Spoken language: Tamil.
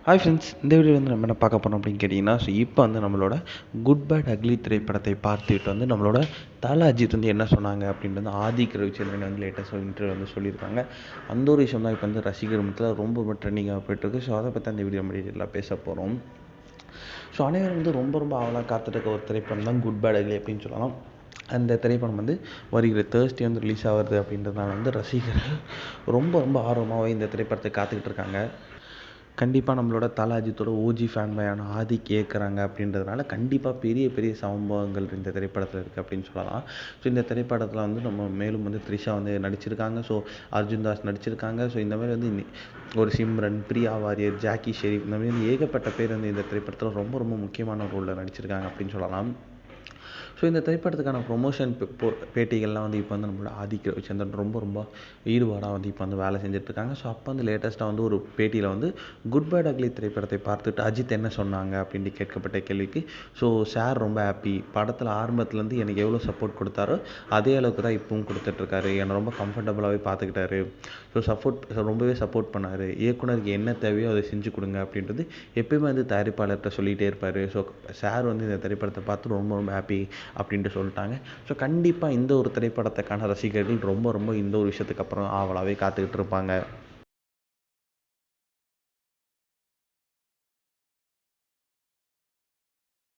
ஹாய் ஃப்ரெண்ட்ஸ், இந்த வீடியோவில் வந்து நம்ம என்ன பார்க்க போகிறோம் அப்படின்னு கேட்டிங்கன்னா, இப்போ வந்து நம்மளோட குட் பேட் அக்லி திரைப்படத்தை பார்த்துட்டு வந்து நம்மளோட தல அஜித் வந்து என்ன சொன்னாங்க அப்படின்ட்டு வந்து ஆதிக் ரவிச்சந்திரன் வந்து லேட்டஸ்ட் இன்டர்வியூ வந்து சொல்லியிருக்காங்க. அந்த ஒரு விஷயம் தான் இப்போ வந்து ரசிகர் மத்தியில் ரொம்ப ட்ரெண்டிங்காக போயிட்டுருக்கு. ஸோ அதை பற்றி அந்த வீடியோ டீட்டெயிலாக பேச போகிறோம். ஸோ அனைவரும் வந்து ரொம்ப ஆவலாக காத்துட்டு இருக்க ஒரு திரைப்படம் தான் குட் பேட் அக்லி அப்படின்னு சொல்லலாம். அந்த திரைப்படம் வந்து வருகிற தேர்ஸ்டே வந்து ரிலீஸ் ஆகுது அப்படின்றதுனால வந்து ரசிகர்கள் ரொம்ப ஆர்வமாகவே இந்த திரைப்படத்தை காத்துக்கிட்டு இருக்காங்க. கண்டிப்பாக நம்மளோட தல அஜித்தோட ஓஜி ஃபேன்பாயான ஆதிக் கேட்குறாங்க அப்படின்றதுனால கண்டிப்பாக பெரிய சம்பவங்கள் இந்த திரைப்படத்தில் இருக்குது அப்படின்னு சொல்லலாம். ஸோ இந்த திரைப்படத்தில் வந்து நம்ம மேலும் வந்து த்ரிஷா வந்து நடிச்சிருக்காங்க. ஸோ அர்ஜுன் தாஸ் நடிச்சிருக்காங்க. ஸோ இந்த மாதிரி வந்து ஒரு சிம்ரன், பிரியா வாரியர், ஜாக்கி ஷெரீப், இந்த மாதிரி ஏகப்பட்ட பேர் வந்து இந்த திரைப்படத்தில் ரொம்ப முக்கியமான ரோலில் நடிச்சிருக்காங்க அப்படின்னு சொல்லலாம். ஸோ இந்த திரைப்படத்துக்கான ப்ரொமோஷன் பேட்டிகள்லாம் வந்து இப்போ வந்து நம்மளோட ஆதிக் ரவிச்சந்திரன் ரொம்ப ஈடுபாடாக வந்து இப்போ வந்து வேலை செஞ்சுட்ருக்காங்க. ஸோ அப்போ வந்து லேட்டஸ்ட்டாக வந்து ஒரு பேட்டியில் வந்து குட் பேட் அக்லி திரைப்படத்தை பார்த்துட்டு அஜித் என்ன சொன்னாங்க அப்படின்ட்டு கேட்கப்பட்ட கேள்விக்கு, ஸோ சார் ரொம்ப ஹாப்பி, படத்தில் ஆரம்பத்துலேருந்து எனக்கு எவ்வளோ சப்போர்ட் கொடுத்தாரோ அதே அளவுக்கு தான் இப்பவும் கொடுத்துட்ருக்காரு, என்னை ரொம்ப கம்ஃபர்டபுளாகவே பார்த்துக்கிட்டாரு, ஸோ ரொம்பவே சப்போர்ட் பண்ணார், இயக்குனருக்கு என்ன தேவையோ அதை செஞ்சு கொடுங்க அப்படின்றது எப்பயுமே வந்து தயாரிப்பாளர்கிட்ட சொல்லிகிட்டே இருப்பார். ஸோ சார் வந்து இந்த திரைப்படத்தை பார்த்து ரொம்ப ஹாப்பி அப்படின்ட்டு சொல்லிட்டாங்க. ஸோ கண்டிப்பாக இந்த ஒரு திரைப்படத்துக்கான ரசிகர்கள் ரொம்ப இந்த ஒரு விஷயத்துக்கு அப்புறம் ஆவலாகவே காத்துக்கிட்டு இருப்பாங்க.